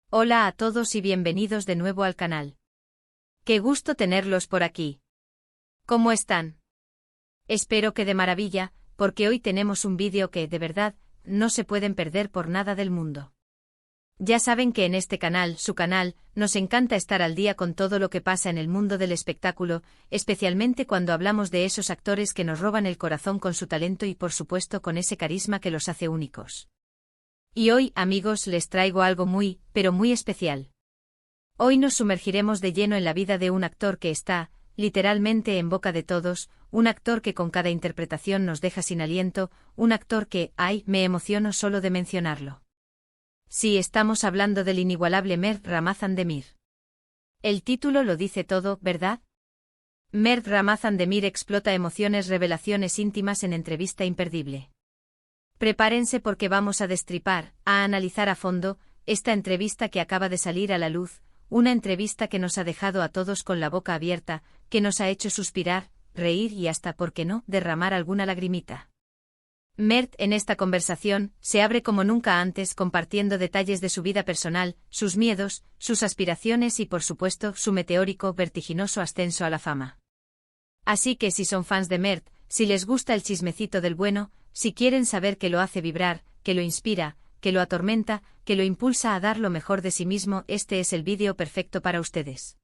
Hola a todos y bienvenidos de nuevo al canal. Qué gusto tenerlos por aquí. ¿Cómo están? Espero que de maravilla, porque hoy tenemos un vídeo que, de verdad, no se pueden perder por nada del mundo. Ya saben que en este canal, su canal, nos encanta estar al día con todo lo que pasa en el mundo del espectáculo, especialmente cuando hablamos de esos actores que nos roban el corazón con su talento y por supuesto con ese carisma que los hace únicos. Y hoy, amigos, les traigo algo muy, pero muy especial. Hoy nos sumergiremos de lleno en la vida de un actor que está, literalmente en boca de todos, un actor que con cada interpretación nos deja sin aliento, un actor que, ay, me emociono solo de mencionarlo. Sí, estamos hablando del inigualable Mert Ramazan Demir. El título lo dice todo, ¿verdad? Mert Ramazan Demir explota emociones, revelaciones íntimas en entrevista imperdible. Prepárense porque vamos a destripar, a analizar a fondo, esta entrevista que acaba de salir a la luz, una entrevista que nos ha dejado a todos con la boca abierta, que nos ha hecho suspirar, reír y hasta, ¿por qué no?, derramar alguna lagrimita. Mert, en esta conversación, se abre como nunca antes compartiendo detalles de su vida personal, sus miedos, sus aspiraciones y por supuesto su meteórico, vertiginoso ascenso a la fama. Así que si son fans de Mert, si les gusta el chismecito del bueno, si quieren saber qué lo hace vibrar, que lo inspira, que lo atormenta, que lo impulsa a dar lo mejor de sí mismo, este es el vídeo perfecto para ustedes.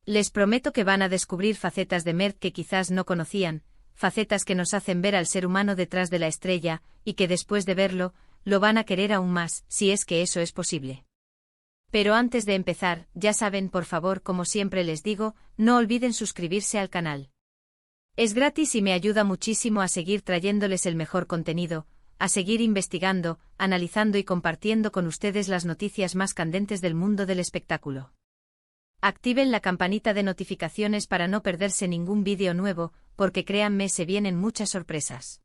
Les prometo que van a descubrir facetas de Mert que quizás no conocían, facetas que nos hacen ver al ser humano detrás de la estrella, y que después de verlo, lo van a querer aún más, si es que eso es posible. Pero antes de empezar, ya saben, por favor, como siempre les digo, no olviden suscribirse al canal. Es gratis y me ayuda muchísimo a seguir trayéndoles el mejor contenido, a seguir investigando, analizando y compartiendo con ustedes las noticias más candentes del mundo del espectáculo. Activen la campanita de notificaciones para no perderse ningún vídeo nuevo, porque créanme, se vienen muchas sorpresas.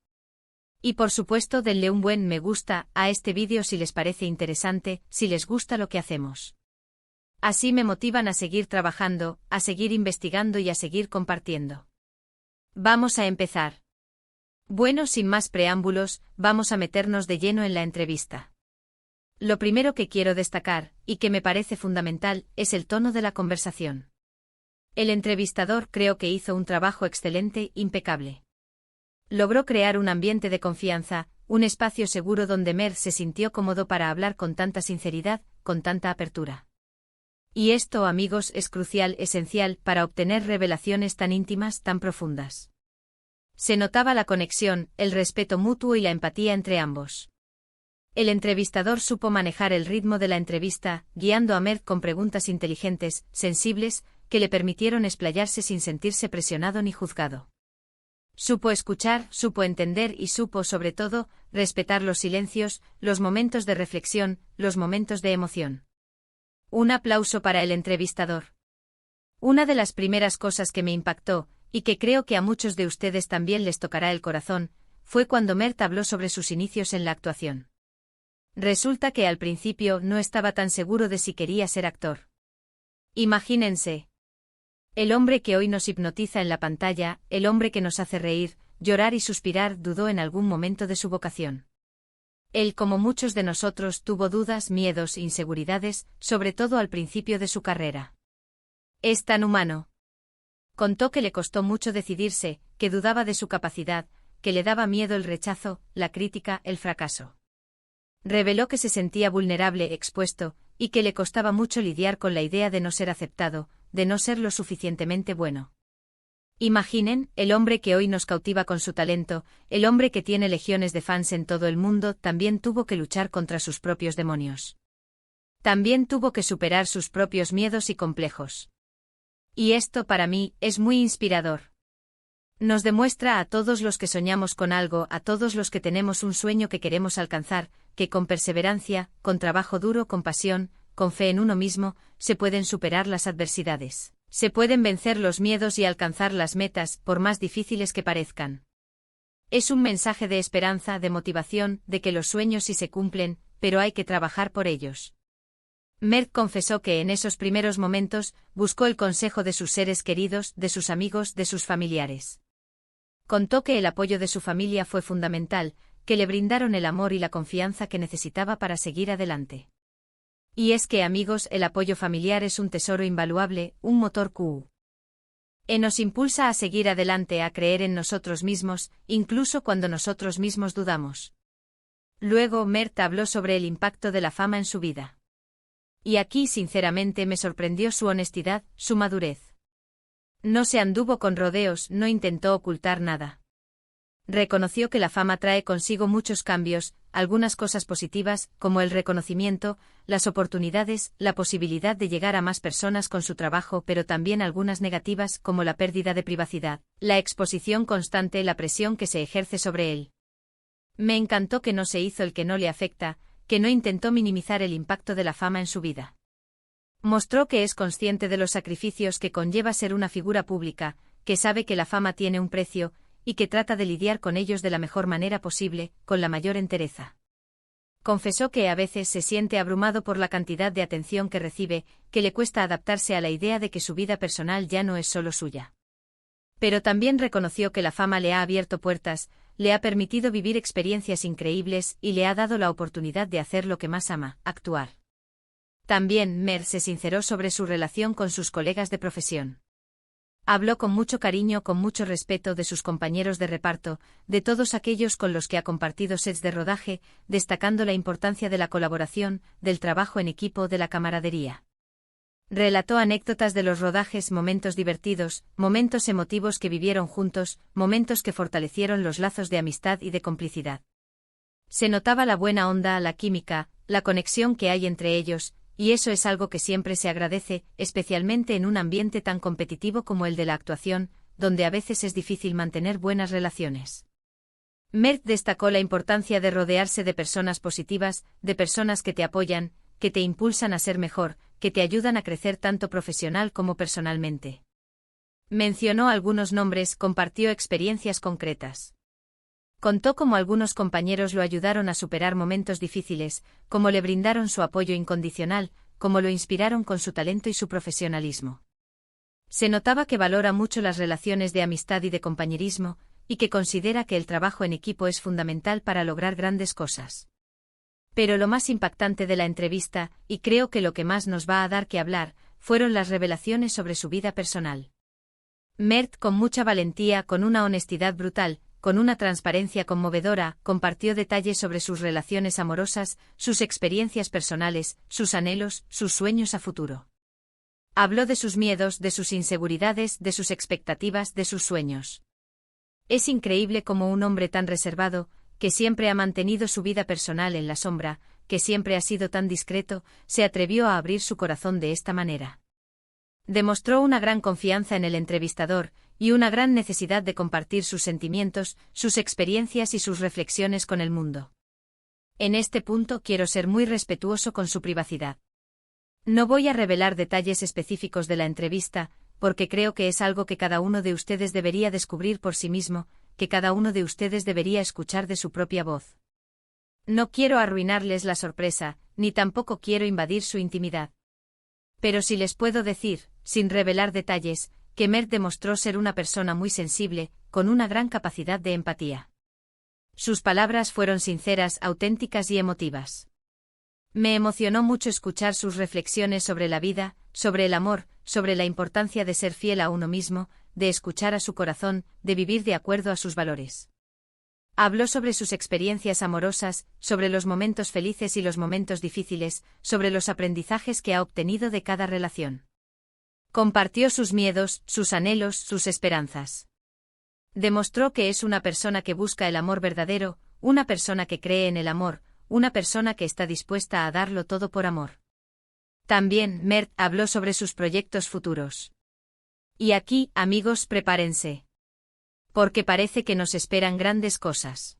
Y por supuesto denle un buen me gusta a este vídeo si les parece interesante, si les gusta lo que hacemos. Así me motivan a seguir trabajando, a seguir investigando y a seguir compartiendo. Vamos a empezar. Bueno, sin más preámbulos, vamos a meternos de lleno en la entrevista. Lo primero que quiero destacar, y que me parece fundamental, es el tono de la conversación. El entrevistador creo que hizo un trabajo excelente, impecable. Logró crear un ambiente de confianza, un espacio seguro donde Mert se sintió cómodo para hablar con tanta sinceridad, con tanta apertura. Y esto, amigos, es crucial, esencial, para obtener revelaciones tan íntimas, tan profundas. Se notaba la conexión, el respeto mutuo y la empatía entre ambos. El entrevistador supo manejar el ritmo de la entrevista, guiando a Mert con preguntas inteligentes, sensibles, que le permitieron explayarse sin sentirse presionado ni juzgado. Supo escuchar, supo entender y supo, sobre todo, respetar los silencios, los momentos de reflexión, los momentos de emoción. Un aplauso para el entrevistador. Una de las primeras cosas que me impactó, y que creo que a muchos de ustedes también les tocará el corazón, fue cuando Mert habló sobre sus inicios en la actuación. Resulta que al principio no estaba tan seguro de si quería ser actor. Imagínense. El hombre que hoy nos hipnotiza en la pantalla, el hombre que nos hace reír, llorar y suspirar, dudó en algún momento de su vocación. Él, como muchos de nosotros, tuvo dudas, miedos, inseguridades, sobre todo al principio de su carrera. Es tan humano. Contó que le costó mucho decidirse, que dudaba de su capacidad, que le daba miedo el rechazo, la crítica, el fracaso. Reveló que se sentía vulnerable, expuesto, y que le costaba mucho lidiar con la idea de no ser aceptado, de no ser lo suficientemente bueno. Imaginen, el hombre que hoy nos cautiva con su talento, el hombre que tiene legiones de fans en todo el mundo, también tuvo que luchar contra sus propios demonios. También tuvo que superar sus propios miedos y complejos. Y esto para mí es muy inspirador. Nos demuestra a todos los que soñamos con algo, a todos los que tenemos un sueño que queremos alcanzar, que con perseverancia, con trabajo duro, con pasión, con fe en uno mismo, se pueden superar las adversidades. Se pueden vencer los miedos y alcanzar las metas, por más difíciles que parezcan. Es un mensaje de esperanza, de motivación, de que los sueños sí se cumplen, pero hay que trabajar por ellos. Mert confesó que en esos primeros momentos buscó el consejo de sus seres queridos, de sus amigos, de sus familiares. Contó que el apoyo de su familia fue fundamental, que le brindaron el amor y la confianza que necesitaba para seguir adelante. Y es que, amigos, el apoyo familiar es un tesoro invaluable, un motor que nos impulsa a seguir adelante, a creer en nosotros mismos, incluso cuando nosotros mismos dudamos. Luego, Mert habló sobre el impacto de la fama en su vida. Y aquí, sinceramente, me sorprendió su honestidad, su madurez. No se anduvo con rodeos, no intentó ocultar nada. Reconoció que la fama trae consigo muchos cambios, algunas cosas positivas, como el reconocimiento, las oportunidades, la posibilidad de llegar a más personas con su trabajo, pero también algunas negativas, como la pérdida de privacidad, la exposición constante, la presión que se ejerce sobre él. Me encantó que no se hizo el que no le afecta, que no intentó minimizar el impacto de la fama en su vida. Mostró que es consciente de los sacrificios que conlleva ser una figura pública, que sabe que la fama tiene un precio, y que trata de lidiar con ellos de la mejor manera posible, con la mayor entereza. Confesó que a veces se siente abrumado por la cantidad de atención que recibe, que le cuesta adaptarse a la idea de que su vida personal ya no es solo suya. Pero también reconoció que la fama le ha abierto puertas, le ha permitido vivir experiencias increíbles y le ha dado la oportunidad de hacer lo que más ama, actuar. También Mert se sinceró sobre su relación con sus colegas de profesión. Habló con mucho cariño, con mucho respeto de sus compañeros de reparto, de todos aquellos con los que ha compartido sets de rodaje, destacando la importancia de la colaboración, del trabajo en equipo, de la camaradería. Relató anécdotas de los rodajes, momentos divertidos, momentos emotivos que vivieron juntos, momentos que fortalecieron los lazos de amistad y de complicidad. Se notaba la buena onda, la química, la conexión que hay entre ellos, y eso es algo que siempre se agradece, especialmente en un ambiente tan competitivo como el de la actuación, donde a veces es difícil mantener buenas relaciones. Mert destacó la importancia de rodearse de personas positivas, de personas que te apoyan, que te impulsan a ser mejor, que te ayudan a crecer tanto profesional como personalmente. Mencionó algunos nombres, compartió experiencias concretas. Contó cómo algunos compañeros lo ayudaron a superar momentos difíciles, cómo le brindaron su apoyo incondicional, cómo lo inspiraron con su talento y su profesionalismo. Se notaba que valora mucho las relaciones de amistad y de compañerismo, y que considera que el trabajo en equipo es fundamental para lograr grandes cosas. Pero lo más impactante de la entrevista, y creo que lo que más nos va a dar que hablar, fueron las revelaciones sobre su vida personal. Mert, con mucha valentía, con una honestidad brutal, con una transparencia conmovedora, compartió detalles sobre sus relaciones amorosas, sus experiencias personales, sus anhelos, sus sueños a futuro. Habló de sus miedos, de sus inseguridades, de sus expectativas, de sus sueños. Es increíble cómo un hombre tan reservado, que siempre ha mantenido su vida personal en la sombra, que siempre ha sido tan discreto, se atrevió a abrir su corazón de esta manera. Demostró una gran confianza en el entrevistador, y una gran necesidad de compartir sus sentimientos, sus experiencias y sus reflexiones con el mundo. En este punto quiero ser muy respetuoso con su privacidad. No voy a revelar detalles específicos de la entrevista, porque creo que es algo que cada uno de ustedes debería descubrir por sí mismo, que cada uno de ustedes debería escuchar de su propia voz. No quiero arruinarles la sorpresa, ni tampoco quiero invadir su intimidad. Pero sí les puedo decir, sin revelar detalles, que Mert demostró ser una persona muy sensible, con una gran capacidad de empatía. Sus palabras fueron sinceras, auténticas y emotivas. Me emocionó mucho escuchar sus reflexiones sobre la vida, sobre el amor, sobre la importancia de ser fiel a uno mismo, de escuchar a su corazón, de vivir de acuerdo a sus valores. Habló sobre sus experiencias amorosas, sobre los momentos felices y los momentos difíciles, sobre los aprendizajes que ha obtenido de cada relación. Compartió sus miedos, sus anhelos, sus esperanzas. Demostró que es una persona que busca el amor verdadero, una persona que cree en el amor, una persona que está dispuesta a darlo todo por amor. También Mert habló sobre sus proyectos futuros. Y aquí, amigos, prepárense. Porque parece que nos esperan grandes cosas.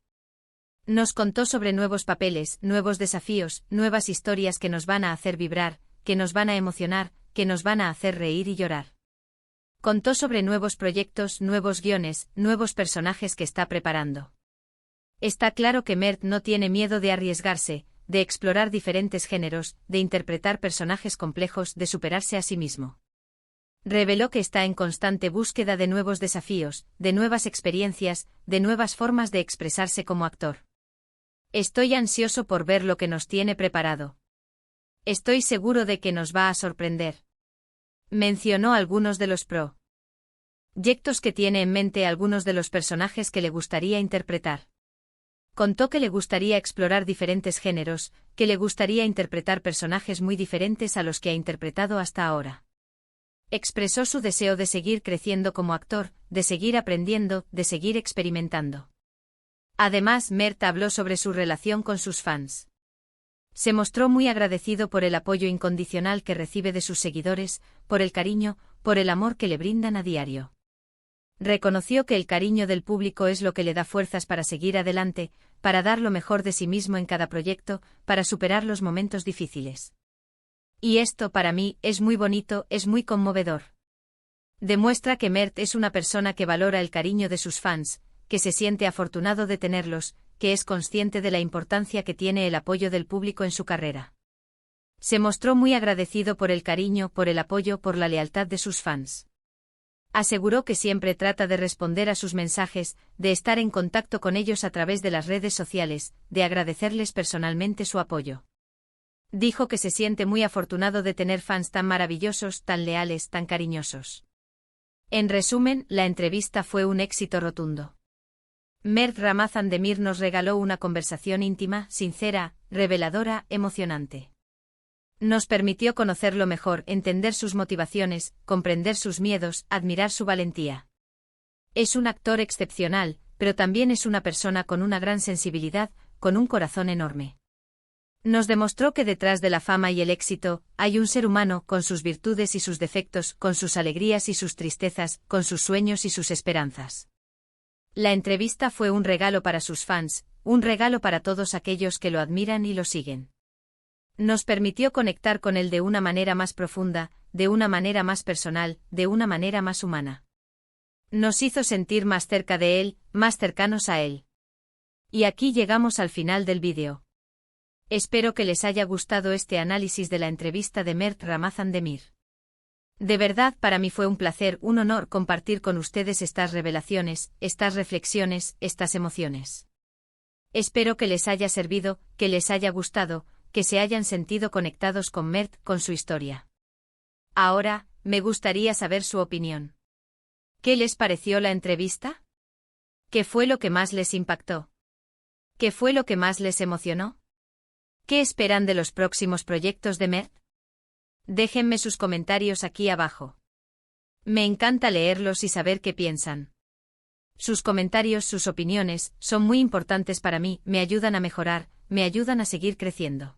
Nos contó sobre nuevos papeles, nuevos desafíos, nuevas historias que nos van a hacer vibrar, que nos van a emocionar, que nos van a hacer reír y llorar. Contó sobre nuevos proyectos, nuevos guiones, nuevos personajes que está preparando. Está claro que Mert no tiene miedo de arriesgarse, de explorar diferentes géneros, de interpretar personajes complejos, de superarse a sí mismo. Reveló que está en constante búsqueda de nuevos desafíos, de nuevas experiencias, de nuevas formas de expresarse como actor. Estoy ansioso por ver lo que nos tiene preparado. Estoy seguro de que nos va a sorprender. Mencionó algunos de los proyectos que tiene en mente, algunos de los personajes que le gustaría interpretar. Contó que le gustaría explorar diferentes géneros, que le gustaría interpretar personajes muy diferentes a los que ha interpretado hasta ahora. Expresó su deseo de seguir creciendo como actor, de seguir aprendiendo, de seguir experimentando. Además, Mert habló sobre su relación con sus fans. Se mostró muy agradecido por el apoyo incondicional que recibe de sus seguidores, por el cariño, por el amor que le brindan a diario. Reconoció que el cariño del público es lo que le da fuerzas para seguir adelante, para dar lo mejor de sí mismo en cada proyecto, para superar los momentos difíciles. Y esto para mí es muy bonito, es muy conmovedor. Demuestra que Mert es una persona que valora el cariño de sus fans, que se siente afortunado de tenerlos, que es consciente de la importancia que tiene el apoyo del público en su carrera. Se mostró muy agradecido por el cariño, por el apoyo, por la lealtad de sus fans. Aseguró que siempre trata de responder a sus mensajes, de estar en contacto con ellos a través de las redes sociales, de agradecerles personalmente su apoyo. Dijo que se siente muy afortunado de tener fans tan maravillosos, tan leales, tan cariñosos. En resumen, la entrevista fue un éxito rotundo. Mert Ramazan Demir nos regaló una conversación íntima, sincera, reveladora, emocionante. Nos permitió conocerlo mejor, entender sus motivaciones, comprender sus miedos, admirar su valentía. Es un actor excepcional, pero también es una persona con una gran sensibilidad, con un corazón enorme. Nos demostró que detrás de la fama y el éxito, hay un ser humano, con sus virtudes y sus defectos, con sus alegrías y sus tristezas, con sus sueños y sus esperanzas. La entrevista fue un regalo para sus fans, un regalo para todos aquellos que lo admiran y lo siguen. Nos permitió conectar con él de una manera más profunda, de una manera más personal, de una manera más humana. Nos hizo sentir más cerca de él, más cercanos a él. Y aquí llegamos al final del vídeo. Espero que les haya gustado este análisis de la entrevista de Mert Ramazan Demir. De verdad, para mí fue un placer, un honor compartir con ustedes estas revelaciones, estas reflexiones, estas emociones. Espero que les haya servido, que les haya gustado, que se hayan sentido conectados con Mert, con su historia. Ahora, me gustaría saber su opinión. ¿Qué les pareció la entrevista? ¿Qué fue lo que más les impactó? ¿Qué fue lo que más les emocionó? ¿Qué esperan de los próximos proyectos de Mert? Déjenme sus comentarios aquí abajo. Me encanta leerlos y saber qué piensan. Sus comentarios, sus opiniones, son muy importantes para mí, me ayudan a mejorar, me ayudan a seguir creciendo.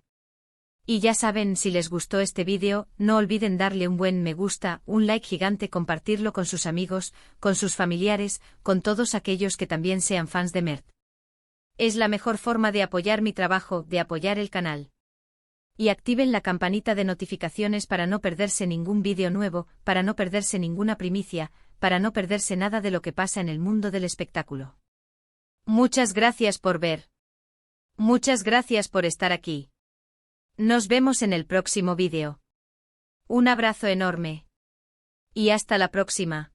Y ya saben, si les gustó este vídeo, no olviden darle un buen me gusta, un like gigante, compartirlo con sus amigos, con sus familiares, con todos aquellos que también sean fans de Mert. Es la mejor forma de apoyar mi trabajo, de apoyar el canal. Y activen la campanita de notificaciones para no perderse ningún vídeo nuevo, para no perderse ninguna primicia, para no perderse nada de lo que pasa en el mundo del espectáculo. Muchas gracias por ver. Muchas gracias por estar aquí. Nos vemos en el próximo vídeo. Un abrazo enorme. Y hasta la próxima.